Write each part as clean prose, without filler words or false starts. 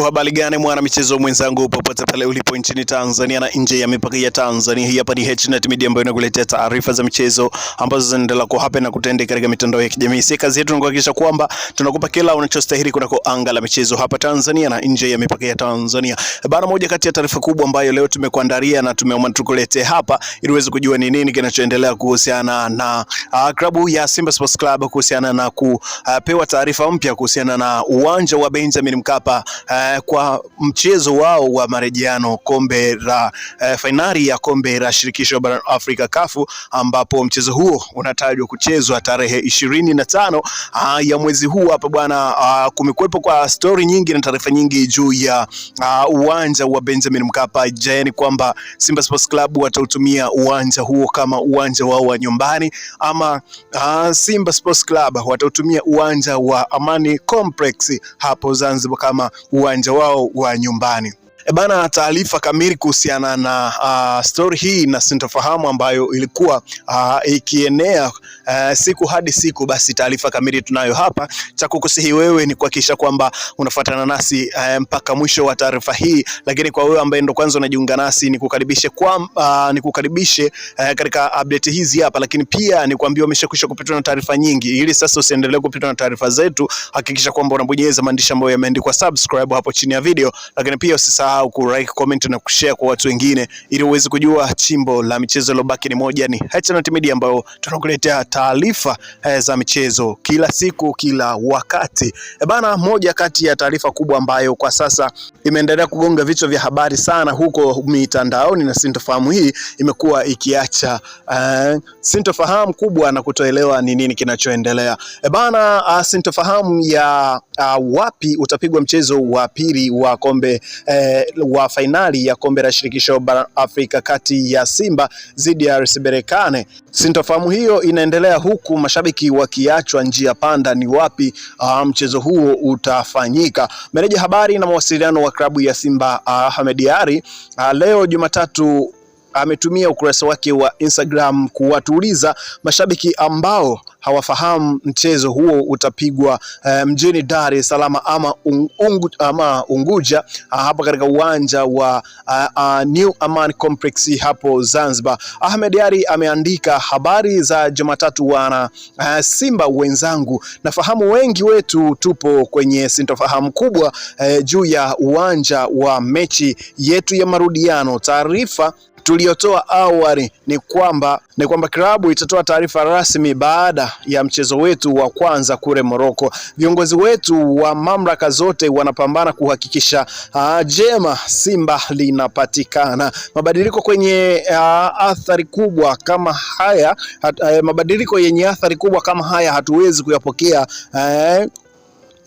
Habari gani mwana michezo mwenzangu popote pale ulipo nchini Tanzania na nje ya mipaka ya Tanzania. Hii hapa ni H-Net Media ambayo inakuletea taarifa za michezo ambazo zinaendelea ku happen na kutendeka katika mitandao ya kijamii. Si kazi yetu ni kuhakikisha kwamba tunakupa kila unachostahili kunako anga la michezo hapa Tanzania na nje ya mipaka ya Tanzania. Bana, moja kati ya taarifa kubwa ambayo leo tumekuandalia na tumeamua tukuletee hapa ili uweze kujua ni nini kinachoendelea kuhusiana na klabu ya Simba Sports Club, kuhusiana na kupewa taarifa mpya kuhusiana na uwanja wa Benjamin Mkapa kwa mchezo wao wa marejeano kombe la fainali ya kombe la shirikisho barani Afrika CAF, ambapo mchezo huo unatajwa kuchezwa tarehe 25 ya mwezi huu hapa bwana. Kumekuwepo kwa story nyingi na taarifa nyingi juu ya uwanja wa Benjamin Mkapa. Je, ni kwamba Simba Sports Club watautumia uwanja huo kama uwanja wao wa nyumbani, ama Simba Sports Club watautumia uwanja wa Amani Complex hapo Zanzibar kama uwanja wao wa nyumbani? Bana, taarifa kamili kuhusiana na story hii na sintofahamu ambayo ilikuwa ikienea siku hadi siku, basi taarifa kamili tunayo hapa. Cha kukusihi wewe ni kuhakikisha kwamba unafuatana nasi mpaka mwisho wa taarifa hii, lakini kwa wewe ambaye ndo kwanza unajiunga nasi nikukaribishe katika update hizi hapa, lakini pia nikwambie umeshakwisha kupitwa na taarifa nyingi. Ili sasa usiendelee kupitwa na taarifa zetu, hakikisha kwamba unabonyeza maandishi ambayo yameandikwa subscribe hapo chini ya video, lakini pia usisahau ku like, comment na kushare kwa watu wengine ili uweze kujua chimbo la michezo lobaki ni moja, ni H-Net Media ambayo tunakuletea taarifa za michezo kila siku kila wakati. Bana, moja kati ya taarifa kubwa ambayo kwa sasa imeendelea kugonga vichwa vya habari sana huko mitandaoni na sintofahamu hii imekuwa ikiacha sintofahamu kubwa na kutoelewa ni nini kinachoendelea. Bana, sintofahamu ya wapi utapigwa mchezo wa pili wa kombe wa fainali ya kombe la shirikisho barani Afrika kati ya Simba dhidi ya RS Berkane. Sintofahamu hiyo inaendelea huku mashabiki wakiachwa njia panda ni wapi mchezo huo utafanyika. Meneja habari na mawasiliano wa klabu ya Simba Ahmed Ally leo Jumatatu ametumia ukurasa wake wa Instagram kuwatuliza mashabiki ambao hawafahamu mchezo huo utapigwa mjini Dar es Salaam ama Unguja hapa katika uwanja wa New Aman Complex hapo Zanzibar. Ahmed Ally ameandika, habari za Jumatatu wana Simba wenzangu, nafahamu wengi wetu tupo kwenye sintofahamu kubwa juu ya uwanja wa mechi yetu ya marudiano. Taarifa tuliotoa awali ni kwamba klabu itatoa taarifa rasmi baada ya mchezo wetu wa kwanza kule Morocco. Viongozi wetu wa mamlaka zote wanapambana kuhakikisha jema Simba linapatikana. Mabadiliko kwenye athari kubwa kama haya mabadiliko yenye athari kubwa kama haya hatuwezi kuyapokea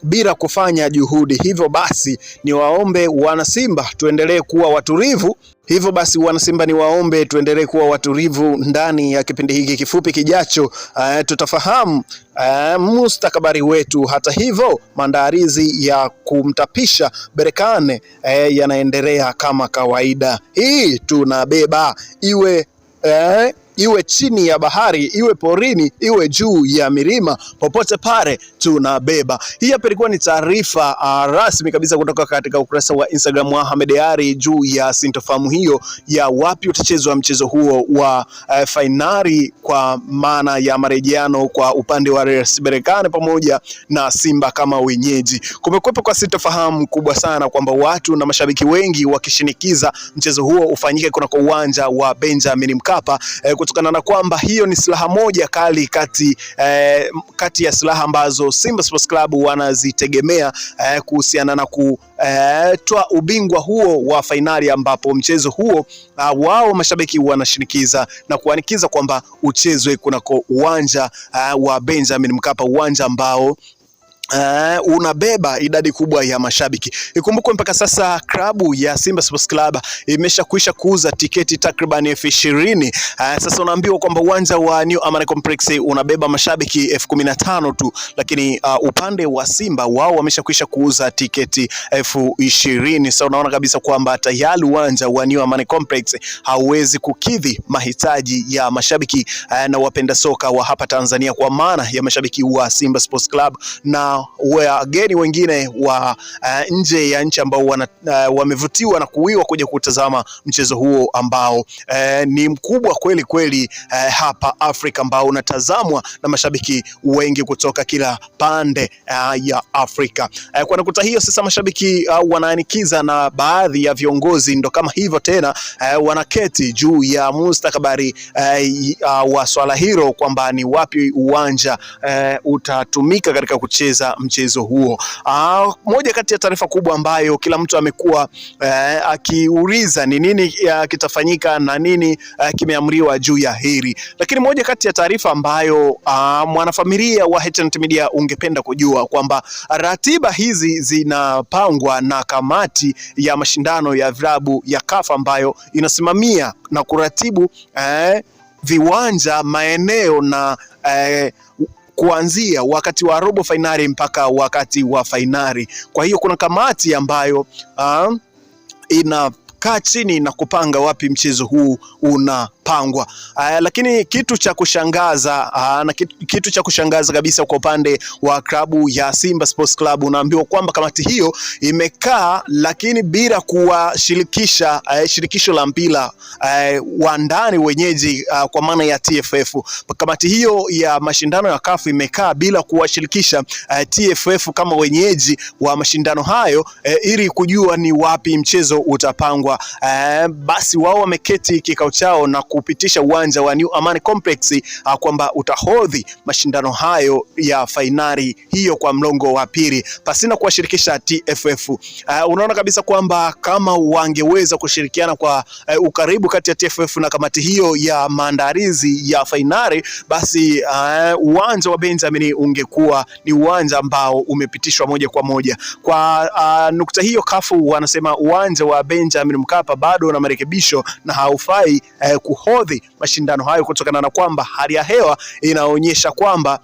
bila kufanya juhudi. Hivyo basi ni waombe wanasimba tuendelee kuwa watulivu. Ndani ya kipindi hiki kifupi kijacho tutafahamu mustakabali wetu. Hata hivyo maandalizi ya kumtapisha Berkane yanaendelea kama kawaida. Hii tunabeba, iwe chini ya bahari, iwe porini, iwe juu ya milima, popote pale tunabeba. Hii hapa ilikuwa ni taarifa rasmi kabisa kutoka katika ukurasa wa Instagram wa Ahmed Ally juu ya sintofahamu hiyo ya wapi utachezwa mchezo huo wa fainali kwa maana ya marejeano kwa upande wa RS Berkane pamoja na Simba kama wenyeji. Kumekuwepo kwa sintofahamu kubwa sana kwamba watu na mashabiki wengi wakishinikiza mchezo huo ufanyike kunako uwanja wa Benjamin Mkapa kutokana na kwamba hiyo ni silaha moja kali kati ya silaha ambazo Simba Sports Club wanazitegemea kuhusiana na kutoa ubingwa huo wa fainali, ambapo mchezo huo wao mashabiki wanashinikiza na kuanikiza kwamba uchezwe kunako uwanja wa Benjamin Mkapa, uwanja ambao unabeba idadi kubwa ya mashabiki. Ikumbukwe mpaka sasa klabu ya Simba Sports Club imeshakwisha kuuza tiketi takriban 20,000. Sasa unaambiwa kwamba uwanja wa New Aman Complex unabeba mashabiki 15,000 tu, lakini upande wa Simba wao wameshakwisha kuuza tiketi 20,000. Sasa unaona kabisa kwamba tayari uwanja wa New Aman Complex hauwezi kukidhi mahitaji ya mashabiki na wapenda soka wa hapa Tanzania, kwa maana ya mashabiki wa Simba Sports Club na na wageni wengine wa nje ya nchi ambao wamevutiwa na kuwiwa kuja kutazama mchezo huo ambao ni mkubwa kweli kweli hapa Afrika, ambao unatazamwa na mashabiki wengi kutoka kila pande ya Afrika. Kwa nukta hiyo sasa mashabiki wanaanikiza na baadhi ya viongozi ndo kama hivyo tena wanaketi juu ya mustakabali wa swala hilo, kwamba ni wapi uwanja utatumika katika kucheza mchezo huo. Moja kati ya taarifa kubwa ambayo kila mtu amekuwa akiuliza ni nini kitafanyika na nini kimeamriwa juu ya hili, lakini moja kati ya taarifa ambayo mwanafamilia wa HNT Media ungependa kujua kwamba ratiba hizi zinapangwa na kamati ya mashindano ya vilabu ya CAF ambayo inasimamia na kuratibu viwanja, maeneo na kuanzia wakati wa robo fainali mpaka wakati wa fainali. Kwa hiyo kuna kamati ambayo inakaa chini na kupanga wapi mchezo huu unapangwa. Lakini kitu cha kushangaza na kitu cha kushangaza kabisa kwa upande wa klabu ya Simba Sports Club, unaambiwa kwamba kamati hiyo imekaa lakini bila kuwashirikisha shirikisho la mpira wa ndani wenyeji, kwa maana ya TFF. Kamati hiyo ya mashindano ya CAF imekaa bila kuwashirikisha TFF kama wenyeji wa mashindano hayo ili kujua ni wapi mchezo utapangwa. Basi wao wameketi kikao chao na kupitisha uwanja wa New Amani Complex kwamba utahodhi mashindano hayo ya fainali hiyo kwa mlongo wa pili pasina kuwashirikisha TFF. Unaona kabisa kwamba kama wangeweza kushirikiana kwa ukaribu kati ya TFF na kamati hiyo ya maandalizi ya fainali, basi uwanja wa Benjamin ungekuwa ni uwanja ambao umepitishwa moja kwa moja. Kwa nukta hiyo CAF wanasema uwanja wa Benjamin Mkapa bado una marekebisho na haufai kuhodhi mashindano hayo kutokana na kwamba hali ya hewa inaonyesha kwamba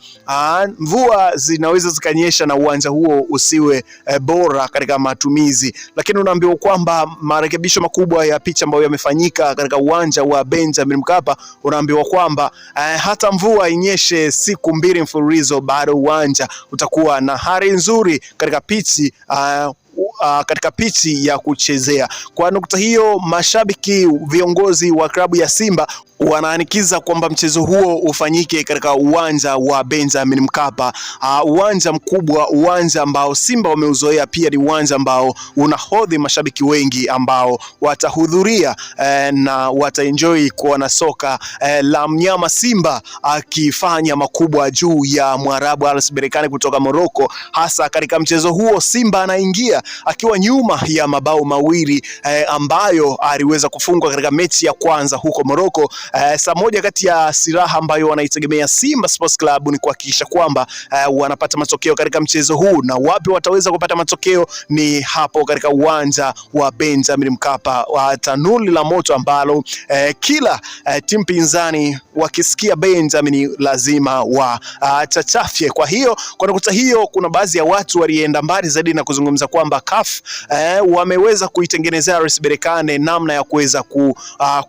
mvua zinaweza zikanyesha na uwanja huo usiwe bora katika matumizi. Lakini unaambiwa kwamba marekebisho makubwa ya picha ambayo yamefanyika katika uwanja wa Benjamin Mkapa, unaambiwa kwamba hata mvua inyeshe siku 2 mfululizo bado uwanja utakuwa na hali nzuri katika pichi ya kuchezea. Kwa nukta hiyo mashabiki, viongozi wa klabu ya Simba wanaanikiza kwamba mchezo huo ufanyike katika uwanja wa Benjamin Mkapa, uwanja mkubwa, uwanja ambao Simba wameuzoea, pia ni uwanja ambao unahodhi mashabiki wengi ambao watahudhuria na wataenjoy kuona soka la mnyama Simba akifanya makubwa juu ya Mwarabu RS Berkane kutoka Morocco. Hasa katika mchezo huo Simba anaingia akiwa nyuma ya mabao mawili ambayo aliweza kufungwa katika mechi ya kwanza huko Morocco. Moja kati ya silaha ambayo wanaitegemea Simba Sports Club ni kuhakikisha kwamba wanapata matokeo katika mchezo huu, na wapi wataweza kupata matokeo ni hapo katika uwanja wa Benjamin Mkapa, wa tanuli la moto ambalo kila timu pinzani wakisikia Benjamin lazima wachachafye. Kwa hiyo kwa nukta hiyo kuna baadhi ya watu walienda mbali zaidi na kuzungumza kwamba CAF wameweza kuitengenezea RS Berkane namna ya kuweza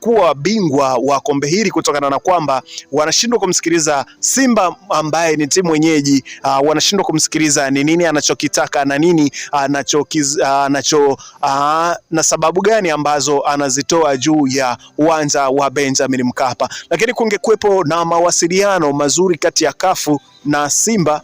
kuwa bingwa wa kombe hili kutokana na kwamba wanashindwa kumsikiliza Simba ambaye ni timu mwenyeji, wanashindwa kumsikiliza ni nini anachokitaka na nini na sababu gani ambazo anazitoa juu ya uwanja wa Benjamin Mkapa. Lakini kungekuwepo na mawasiliano mazuri kati ya CAF na Simba,